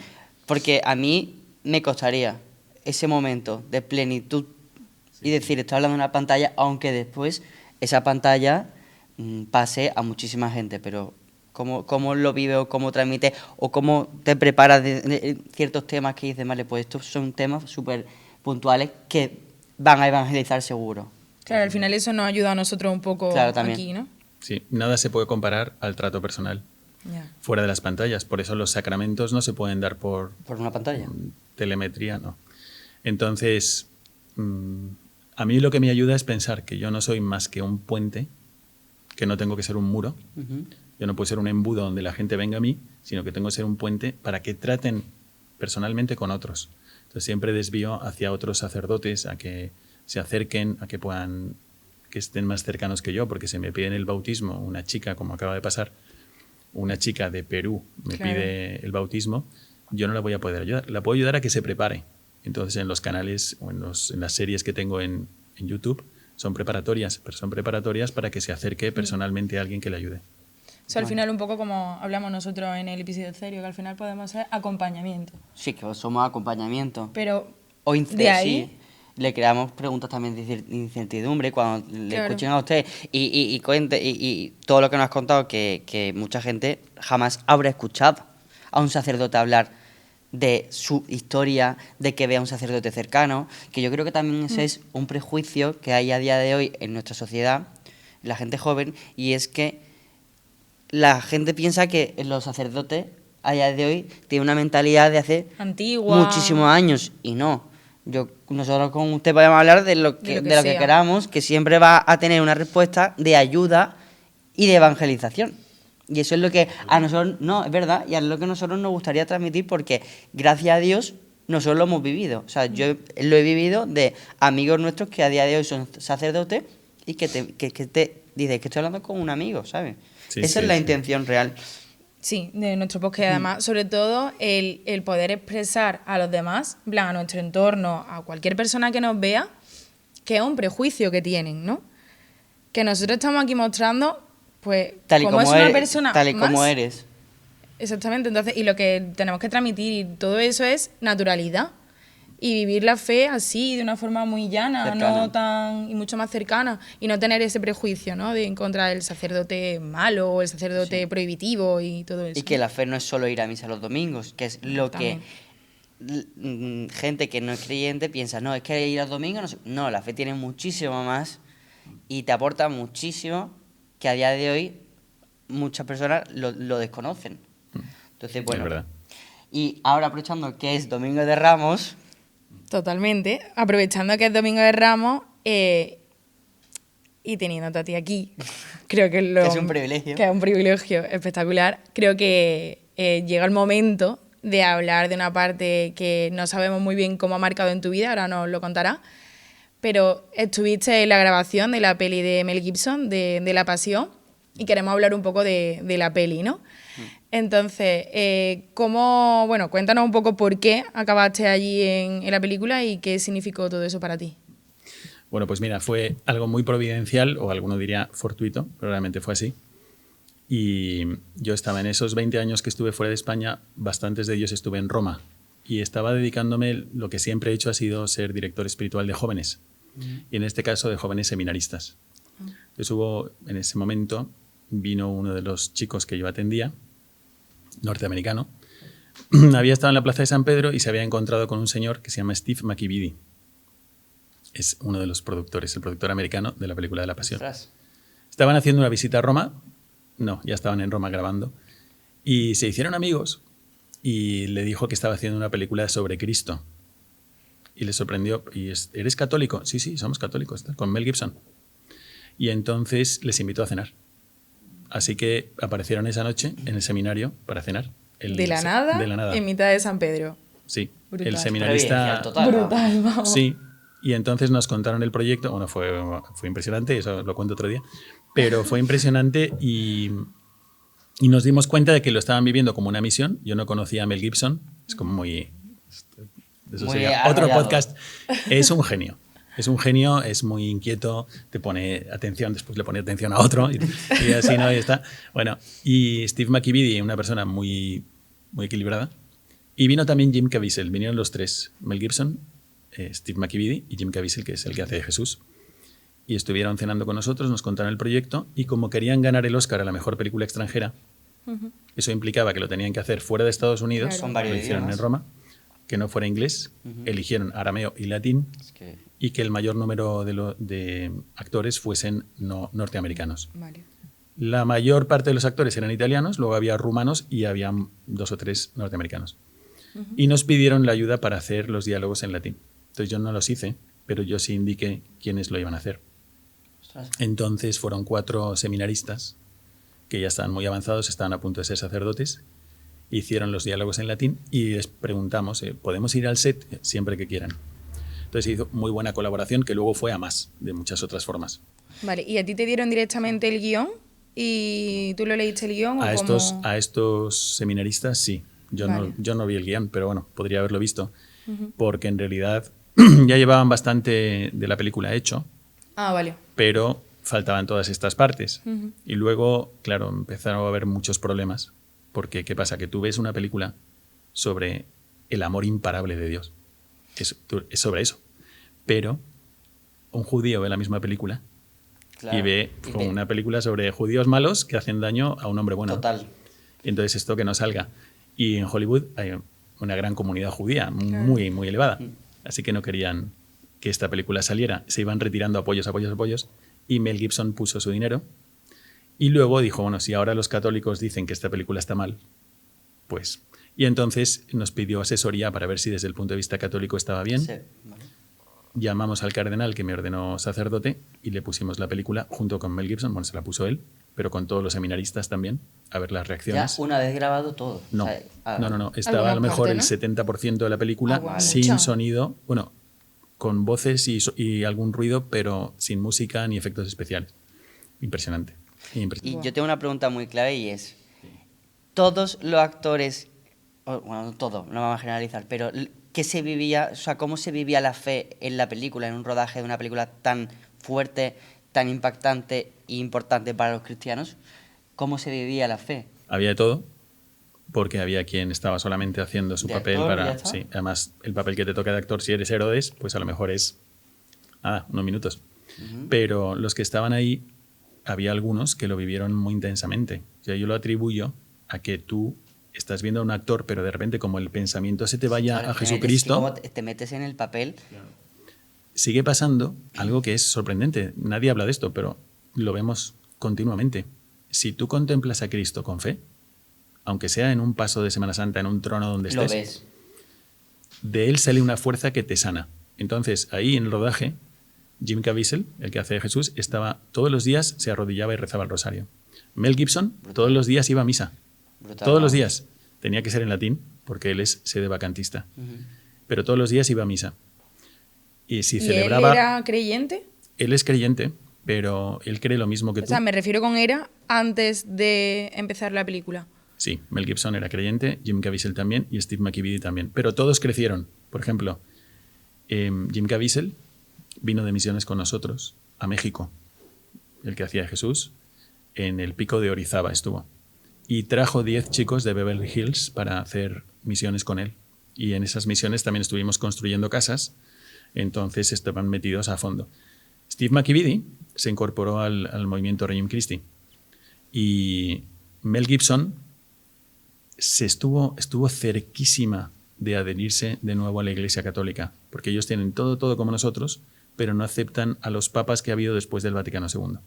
Porque a mí me costaría ese momento de plenitud y decir, estoy hablando de una pantalla, aunque después esa pantalla pase a muchísima gente, pero ¿cómo lo vive o cómo transmite o cómo te preparas de ciertos temas que dices, vale, pues estos son temas súper puntuales que van a evangelizar seguro? Claro, al final eso nos ayuda a nosotros un poco Claro, también. aquí, ¿no? Sí, nada se puede comparar al trato personal Ya. fuera de las pantallas. Por eso los sacramentos no se pueden dar por Por una pantalla. telemetría, no. Entonces, a mí lo que me ayuda es pensar que yo no soy más que un puente, que no tengo que ser un muro. Ujú. Yo no puedo ser un embudo donde la gente venga a mí, sino que tengo que ser un puente para que traten personalmente con otros. Entonces siempre desvío hacia otros sacerdotes a que se acerquen, a que puedan, que estén más cercanos que yo, porque se me piden el bautismo, una chica, como acaba de pasar, una chica de Perú me Claro. pide el bautismo, yo no la voy a poder ayudar. La puedo ayudar a que se prepare. Entonces en los canales o en las series que tengo en YouTube son preparatorias, pero son preparatorias para que se acerque personalmente a alguien que le ayude. Eso al final un poco como hablamos nosotros en el episodio serio, que al final podemos ser acompañamiento. Sí, que somos acompañamiento. Pero O de ahí, sí, le creamos preguntas también de incertidumbre cuando le Claro. escuchen a usted y cuente y todo lo que nos has contado que mucha gente jamás habrá escuchado a un sacerdote hablar de su historia, de que vea a un sacerdote cercano, que yo creo que también ese es un prejuicio que hay a día de hoy en nuestra sociedad, en la gente joven, y es que la gente piensa que los sacerdotes a día de hoy tienen una mentalidad de hace antigua. muchísimos años y no. Nosotros con usted podemos hablar de lo que sea. queramos, que siempre va a tener una respuesta de ayuda y de evangelización. Y eso es lo que a nosotros, no, es verdad, y es lo que a nosotros nos gustaría transmitir porque gracias a Dios nosotros lo hemos vivido. O sea, yo lo he vivido de amigos nuestros que a día de hoy son sacerdotes y que te dices que estoy hablando con un amigo, ¿sabes? Sí, Esa sí, es la sí. intención real. Sí, de nuestro podcast, además, sobre todo el poder expresar a los demás, en plan, a nuestro entorno, a cualquier persona que nos vea, que es un prejuicio que tienen, ¿no? Que nosotros estamos aquí mostrando, pues, Tal y cómo como es una eres, persona tal y más. como eres. Exactamente, entonces, y lo que tenemos que transmitir y todo eso es naturalidad. Y vivir la fe así, de una forma muy llana, Cercana. no tan y mucho más cercana, y no tener ese prejuicio, ¿no? De en contra del sacerdote malo o el sacerdote prohibitivo y todo eso. Y que la fe no es solo ir a misa los domingos, que es lo que gente que no es creyente piensa, no, es que ir al domingo, no, la fe tiene muchísimo más y te aporta muchísimo que a día de hoy muchas personas lo desconocen. Entonces, bueno, Es verdad. y ahora aprovechando que es Domingo de Ramos, Totalmente. Aprovechando que es Domingo de Ramos y teniéndote a ti aquí, creo que Que es un privilegio. Que es un privilegio espectacular. Creo que llega el momento de hablar de una parte que no sabemos muy bien cómo ha marcado en tu vida, ahora nos lo contará, pero estuviste en la grabación de la peli de Mel Gibson, de La Pasión, y queremos hablar un poco de la peli, ¿no? Entonces, bueno, cuéntanos un poco por qué acabaste allí en la película y qué significó todo eso para ti. Bueno, pues mira, fue algo muy providencial, o alguno diría fortuito, pero realmente fue así. Y yo estaba en esos 20 años que estuve fuera de España, bastantes de ellos estuve en Roma. Y estaba dedicándome, lo que siempre he hecho ha sido ser director espiritual de jóvenes. Y en este caso de jóvenes seminaristas. Entonces en ese momento, vino uno de los chicos que yo atendía, norteamericano, había estado en la plaza de San Pedro y se había encontrado con un señor que se llama Steve McKibidi. Es uno de los productores, el productor americano de la película de La Pasión. ostras, Estaban haciendo una visita a Roma, no, ya estaban en Roma grabando, y se hicieron amigos y le dijo que estaba haciendo una película sobre Cristo. Y le sorprendió, ¿eres católico? Sí, sí, somos católicos, con Mel Gibson. Y entonces les invitó a cenar. Así que aparecieron esa noche en el seminario para cenar. De la nada, en mitad de San Pedro. Sí, Brutal. el seminarista... providencial total, ¿no? Brutal, vamos. Sí, y entonces nos contaron el proyecto. Bueno, fue impresionante, eso lo cuento otro día. Pero fue impresionante y nos dimos cuenta de que lo estaban viviendo como una misión. Yo no conocía a Mel Gibson, es como muy... Eso Muy sería otro arrollado. podcast. Es un genio. Es un genio, es muy inquieto, te pone atención, después le pone atención a otro y así no, y está. Bueno, y Steve McKibidi, una persona muy, muy equilibrada. Y vino también Jim Caviezel, vinieron los tres, Mel Gibson, Steve McKibidi y Jim Caviezel, que es el que hace de Jesús. Y estuvieron cenando con nosotros, nos contaron el proyecto y como querían ganar el Oscar a la mejor película extranjera, eso implicaba que lo tenían que hacer fuera de Estados Unidos, Claro. Con varios lo hicieron idiomas. en Roma, que no fuera inglés, eligieron arameo y latín es que y que el mayor número de actores fuesen no norteamericanos. Vale. La mayor parte de los actores eran italianos, luego había rumanos y había 2 o 3 norteamericanos. Y nos pidieron la ayuda para hacer los diálogos en latín. Entonces yo no los hice, pero yo sí indiqué quiénes lo iban a hacer. ostras, Entonces fueron 4 seminaristas que ya estaban muy avanzados, estaban a punto de ser sacerdotes, hicieron los diálogos en latín y les preguntamos, ¿podemos ir al set? Siempre que quieran. Entonces hizo muy buena colaboración que luego fue a más, de muchas otras formas. Vale, ¿y a ti te dieron directamente el guión? ¿Y tú lo leíste el guión? A ¿o estos seminaristas sí. Vale. Yo no vi el guión, pero bueno, podría haberlo visto. Porque en realidad ya llevaban bastante de la película hecho, Ah, vale. pero faltaban todas estas partes. Y luego, claro, empezaron a haber muchos problemas. Porque, ¿qué pasa? Que tú ves una película sobre el amor imparable de Dios. Es sobre eso. Pero un judío ve la misma película claro. y ve una película sobre judíos malos que hacen daño a un hombre bueno. Total. Entonces esto que no salga. Y en Hollywood hay una gran comunidad judía, muy, muy elevada. Así que no querían que esta película saliera. Se iban retirando apoyos. Y Mel Gibson puso su dinero. Y luego dijo, bueno, si ahora los católicos dicen que esta película está mal, pues... Y entonces nos pidió asesoría para ver si desde el punto de vista católico estaba bien. Sí, vale. Llamamos al cardenal que me ordenó sacerdote y le pusimos la película junto con Mel Gibson. Bueno, se la puso él. pero con todos los seminaristas también, a ver las Ya reacciones. una vez grabado todo. No, O sea, no. Estaba a lo Alguna mejor parte, el 70% de la película guau. sin Mucho. sonido, bueno, con voces y algún ruido, pero sin música ni efectos especiales. Impresionante. Y yo tengo una pregunta muy clave y es, todos los actores, bueno, no todos, no vamos a generalizar, pero ¿qué se vivía, o sea, cómo se vivía la fe en la película, en un rodaje de una película tan fuerte, tan impactante e importante para los cristianos? ¿Cómo se vivía la fe? Había de todo, porque había quien estaba solamente haciendo su ¿De papel actor, ya para... está? Sí, además, el papel que te toca de actor, si eres Herodes, pues a lo mejor es... Nada, unos minutos. Pero los que estaban ahí, había algunos que lo vivieron muy intensamente. O sea, yo lo atribuyo a que tú estás viendo a un actor, pero de repente como el pensamiento se te vaya Claro, a te metes- Jesucristo, ¿cómo te metes en el papel? sigue pasando algo que es sorprendente. Nadie habla de esto, pero lo vemos continuamente. Si tú contemplas a Cristo con fe, aunque sea en un paso de Semana Santa, en un trono donde Lo estés, ves. de él sale una fuerza que te sana. Entonces, ahí en el rodaje, Jim Caviezel, el que hace de Jesús, estaba todos los días, se arrodillaba y rezaba el rosario. Mel Gibson, todos los días iba a misa. Brutal, Todos los ¿no? días. Tenía que ser en latín, porque él es sede vacantista. Ujú. Pero todos los días iba a misa. Y si ¿Y celebraba... él era creyente? Él es creyente, pero él cree lo mismo que O tú. sea, me refiero con era antes de empezar la película. Sí, Mel Gibson era creyente, Jim Caviezel también y Steve McKibben también. Pero todos crecieron. Por ejemplo, Jim Caviezel vino de misiones con nosotros a México, el que hacía de Jesús, en el pico de Orizaba estuvo. Y trajo 10 chicos de Beverly Hills para hacer misiones con él. Y en esas misiones también estuvimos construyendo casas, entonces estaban metidos a fondo. Steve McKibben se incorporó al movimiento Regnum Christi. Y Mel Gibson estuvo cerquísima de adherirse de nuevo a la Iglesia Católica, porque ellos tienen todo como nosotros, pero no aceptan a los papas que ha habido después del Vaticano II.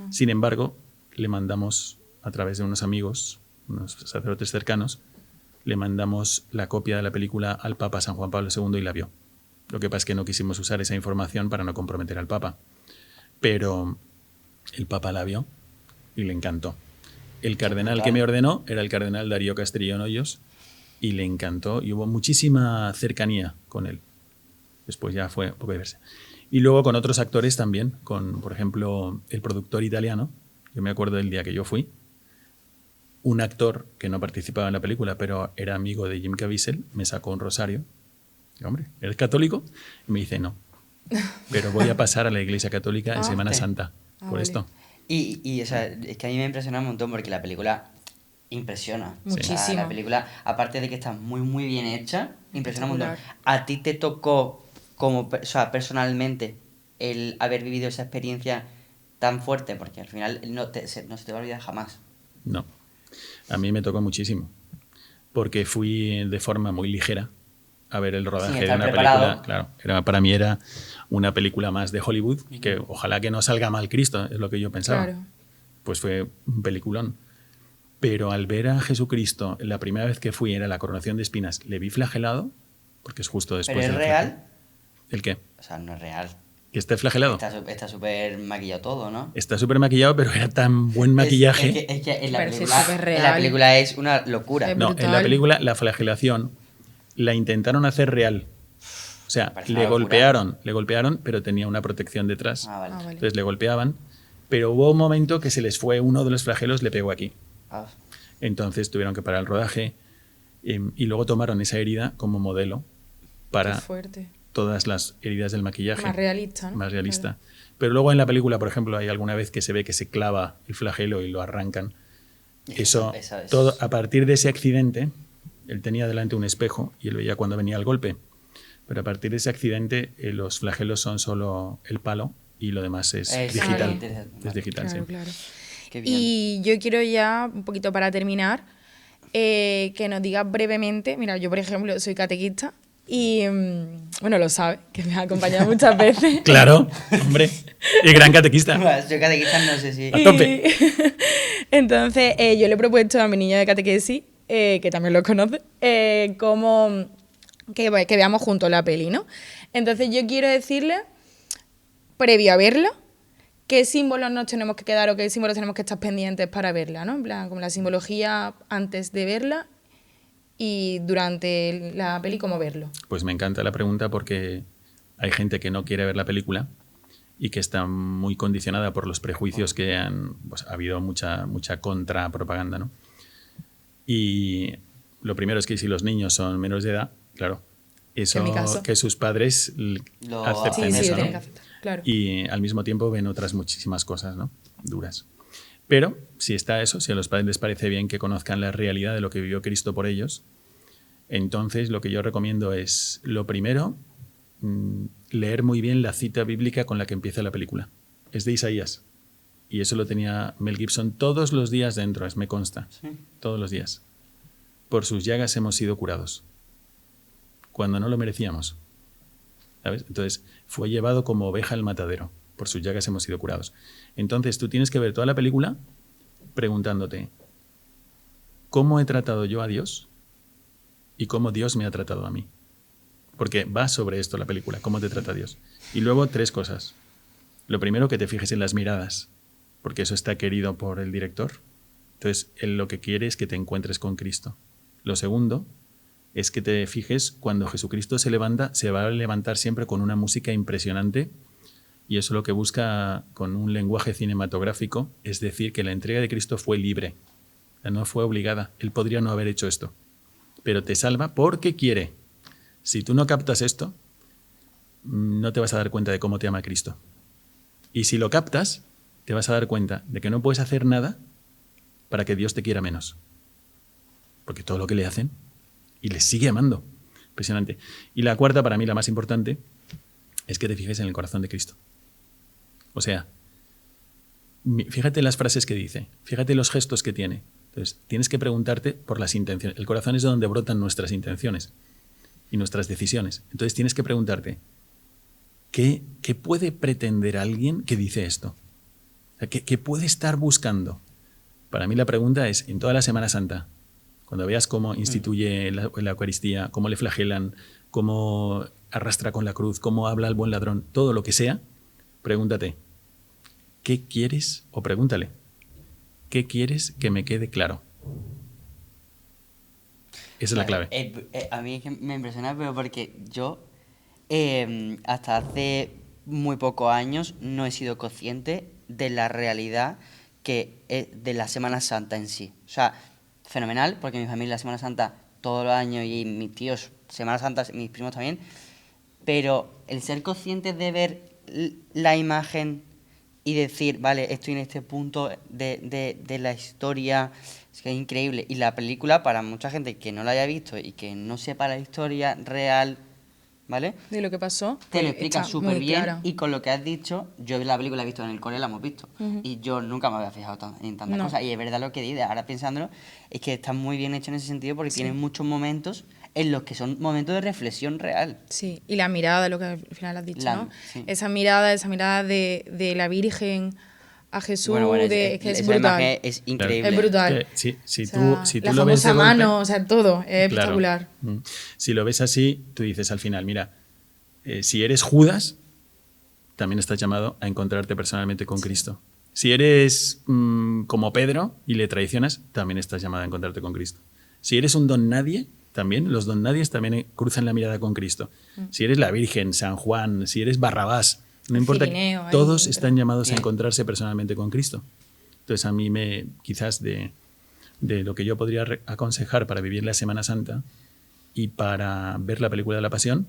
Sin embargo, le mandamos, a través de unos amigos, unos sacerdotes cercanos, le mandamos la copia de la película al Papa San Juan Pablo II y la vio. Lo que pasa es que no quisimos usar esa información para no comprometer al Papa. Pero el Papa la vio y le encantó. El cardenal que me ordenó era el cardenal Darío Castrillón Hoyos y le encantó y hubo muchísima cercanía con él. Después ya fue un poco de verse. Y luego con otros actores también, con, por ejemplo, el productor italiano. Yo me acuerdo del día que yo fui. Un actor que no participaba en la película, pero era amigo de Jim Caviezel, me sacó un rosario. Y, hombre, ¿eres católico? Y me dice, no. Pero voy a pasar a la Iglesia Católica en Semana Santa. Por vale. esto. Y o sea, es que a mí me impresiona un montón porque la película impresiona. O sea, Muchísimo. la película, aparte de que está muy bien hecha, impresiona un montón. Espectacular. ¿A ti te tocó, como, o sea, personalmente, el haber vivido esa experiencia tan fuerte? Porque al final no se te va a olvidar jamás. No. A mí me tocó muchísimo. Porque fui de forma muy ligera a ver el rodaje de estar una preparado. película. Claro, para mí era una película más de Hollywood y que ojalá que no salga mal Cristo, es lo que yo pensaba. Claro. Pues fue un peliculón. Pero al ver a Jesucristo, la primera vez que fui era la coronación de espinas, le vi flagelado, porque es justo después ¿Pero es del real? flagelo. ¿El qué? O sea, no es real. ¿Que esté flagelado? Está súper maquillado todo, ¿no? Está súper maquillado, pero era tan buen maquillaje. Es que en la Pero si es película, súper en la real. película es una locura. Es No, en la brutal. película la flagelación la intentaron hacer real. O sea, Me parece le una locura. golpearon, pero tenía una protección detrás. Ah, vale. Ah, vale. Entonces le golpeaban, pero hubo un momento que se les fue uno de los flagelos, le pegó aquí. Ah, Entonces tuvieron que parar el rodaje y luego tomaron esa herida como modelo Qué para fuerte. todas las heridas del maquillaje. Más realista, ¿no? Más realista. Pero luego en la película, por ejemplo, hay alguna vez que se ve que se clava el flagelo y lo arrancan. Eso, es- todo, a partir de ese accidente, él tenía delante un espejo y él veía cuando venía el golpe. Pero a partir de ese accidente, los flagelos son solo el palo y lo demás es digital. Es digital, Claro, sí. claro. Qué bien. Y yo quiero ya, un poquito para terminar, que nos digas brevemente, mira, yo por ejemplo soy catequista y, bueno, lo sabes, que me ha acompañado muchas veces. Claro, hombre. Y gran catequista. Soy catequista, no sé si... A tope. Entonces, yo le he propuesto a mi niño de catequesis, que también lo conoce, como que veamos juntos la peli, ¿no? Entonces, yo quiero decirle, previo a verla, qué símbolos nos tenemos que quedar o qué símbolos tenemos que estar pendientes para verla, ¿no? En plan, como la simbología antes de verla y durante la peli, cómo verlo. Pues me encanta la pregunta porque hay gente que no quiere ver la película y que está muy condicionada por los prejuicios que han... Pues, ha habido mucha contrapropaganda, ¿no? Y lo primero es que si los niños son menores de edad, claro, eso en mi caso. que sus padres acepten Sí, eso, lo ¿no? tienen que aceptar, claro. Y al mismo tiempo ven otras muchísimas cosas, ¿no? Duras. Pero si está eso, si a los padres les parece bien que conozcan la realidad de lo que vivió Cristo por ellos, entonces lo que yo recomiendo es, lo primero, leer muy bien la cita bíblica con la que empieza la película. Es de Isaías. Y eso lo tenía Mel Gibson todos los días dentro, me consta. Sí. Todos los días. Por sus llagas hemos sido curados. Cuando no lo merecíamos. ¿Sabes? Entonces, fue llevado como oveja al matadero. Por sus llagas hemos sido curados. Entonces, tú tienes que ver toda la película preguntándote, ¿cómo he tratado yo a Dios? Y cómo Dios me ha tratado a mí. Porque va sobre esto la película, cómo te trata Dios. Y luego 3 cosas. Lo primero, que te fijes en las miradas, porque eso está querido por el director. Entonces, él lo que quiere es que te encuentres con Cristo. Lo segundo es que te fijes cuando Jesucristo se levanta, se va a levantar siempre con una música impresionante, y eso lo que busca con un lenguaje cinematográfico es decir que la entrega de Cristo fue libre, no fue obligada. Él podría no haber hecho esto, pero te salva porque quiere. Si tú no captas esto, no te vas a dar cuenta de cómo te ama Cristo. Y si lo captas, te vas a dar cuenta de que no puedes hacer nada para que Dios te quiera menos. Porque todo lo que le hacen, y les sigue amando. Impresionante. Y la cuarta, para mí la más importante, es que te fijes en el corazón de Cristo. O sea, fíjate las frases que dice, fíjate los gestos que tiene. Entonces, tienes que preguntarte por las intenciones. El corazón es de donde brotan nuestras intenciones y nuestras decisiones. Entonces, tienes que preguntarte, ¿qué puede pretender alguien que dice esto? O sea, ¿qué puede estar buscando? Para mí la pregunta es, en toda la Semana Santa, cuando veas cómo instituye la Eucaristía, cómo le flagelan, cómo arrastra con la cruz, cómo habla el buen ladrón, todo lo que sea, pregúntate, ¿qué quieres? O pregúntale, ¿qué quieres que me quede claro? Esa es la clave. A mí es que me impresiona, pero porque yo hasta hace muy pocos años no he sido consciente de la realidad que es de la Semana Santa en sí. O sea, fenomenal, porque mi familia la Semana Santa todos los años y mis tíos Semana Santa, mis primos también, pero el ser consciente de ver la imagen y decir, vale, estoy en este punto de la historia, es que es increíble. Y la película, para mucha gente que no la haya visto y que no sepa la historia real, ¿vale? De lo que pasó. Te lo pues, explica está súper muy bien clara. y con lo que has dicho, yo la película la he visto en el cole, la hemos visto. Y yo nunca me había fijado en tantas No. cosas. Y es verdad lo que dices, ahora pensándolo, es que está muy bien hecho en ese sentido porque tiene muchos momentos en los que son momentos de reflexión real. Sí, y la mirada, lo que al final has dicho, ¿no? Sí. Esa mirada de la Virgen a Jesús, Bueno, es que es esa brutal. imagen es increíble. Es brutal. Que si O sea, tú la lo ves de famosa golpe, mano, o sea, todo, es claro. espectacular. Si lo ves así, tú dices al final, mira, si eres Judas, también estás llamado a encontrarte personalmente con Cristo. Si eres como Pedro y le traicionas, también estás llamado a encontrarte con Cristo. Si eres un don nadie, también los don nadies también cruzan la mirada con Cristo. Si eres la Virgen, San Juan, si eres Barrabás, no importa, Cirineo, todos ahí, están llamados a Bien. encontrarse personalmente con Cristo. Entonces a mí quizás de lo que yo podría aconsejar para vivir la Semana Santa y para ver la película de la Pasión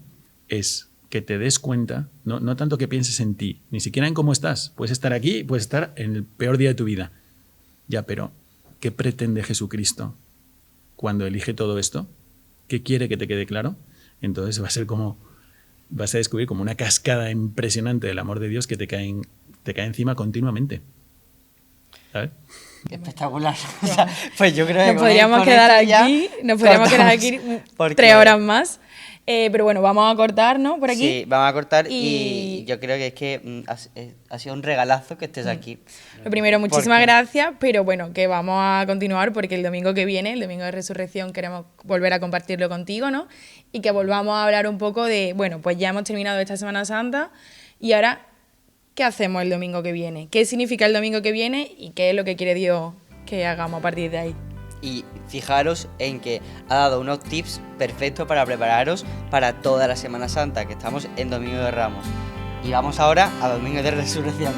es que te des cuenta, no tanto que pienses en ti, ni siquiera en cómo estás. Puedes estar aquí, puedes estar en el peor día de tu vida. Ya, pero ¿qué pretende Jesucristo cuando elige todo esto? ¿Qué quiere que te quede claro? Entonces vas a descubrir como una cascada impresionante del amor de Dios que te cae encima continuamente. ¿Sabes? Espectacular. O sea, pues yo creo que Nos podríamos quedar aquí, cortamos, porque- 3 horas más. Pero bueno, vamos a cortar, ¿no? Por aquí. Sí, vamos a cortar Y- y yo creo que es que ha sido un regalazo que estés aquí. Lo primero, muchísimas Porque- gracias, pero bueno, que vamos a continuar porque el domingo que viene, el domingo de Resurrección, queremos volver a compartirlo contigo, ¿no? Y que volvamos a hablar un poco de, bueno, pues ya hemos terminado esta Semana Santa y ahora, ¿qué hacemos el domingo que viene? ¿Qué significa el domingo que viene y qué es lo que quiere Dios que hagamos a partir de ahí? Y fijaros en que ha dado unos tips perfectos para prepararos para toda la Semana Santa, que estamos en Domingo de Ramos. Y vamos ahora a Domingo de Resurrección.